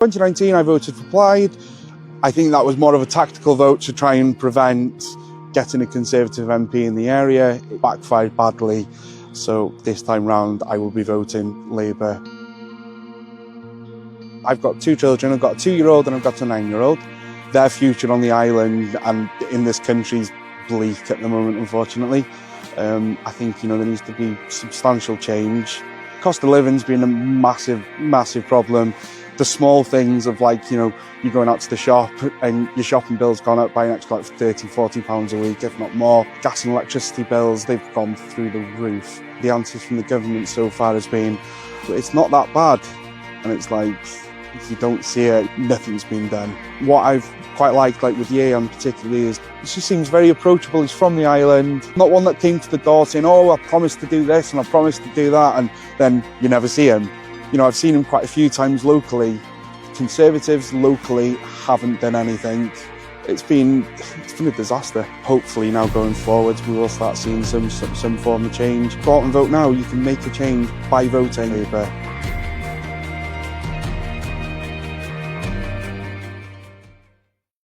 2019 I voted for Plaid. I think that was more of a tactical vote to try and prevent getting a Conservative MP in the area. It backfired badly, so this time round I will be voting Labour. I've got two children, I've got a 2-year-old and I've got a 9-year-old. Their future on the island and in this country is bleak at the moment, unfortunately. I think, there needs to be substantial change. Cost of living's been a massive, massive problem. The small things of you're going out to the shop and your shopping bill's gone up by an extra £30, £40 a week, if not more. Gas and electricity bills, they've gone through the roof. The answers from the government so far has been, it's not that bad. And it's if you don't see it, nothing's been done. What I've quite liked, with Ian particularly, is he just seems very approachable. He's from the island, not one that came to the door saying, oh, I promised to do this and I promised to do that, and then you never see him. I've seen him quite a few times locally. Conservatives locally haven't done anything. It's been a disaster. Hopefully now going forwards we will start seeing some form of change. Go out and vote now. You can make a change by voting Labour.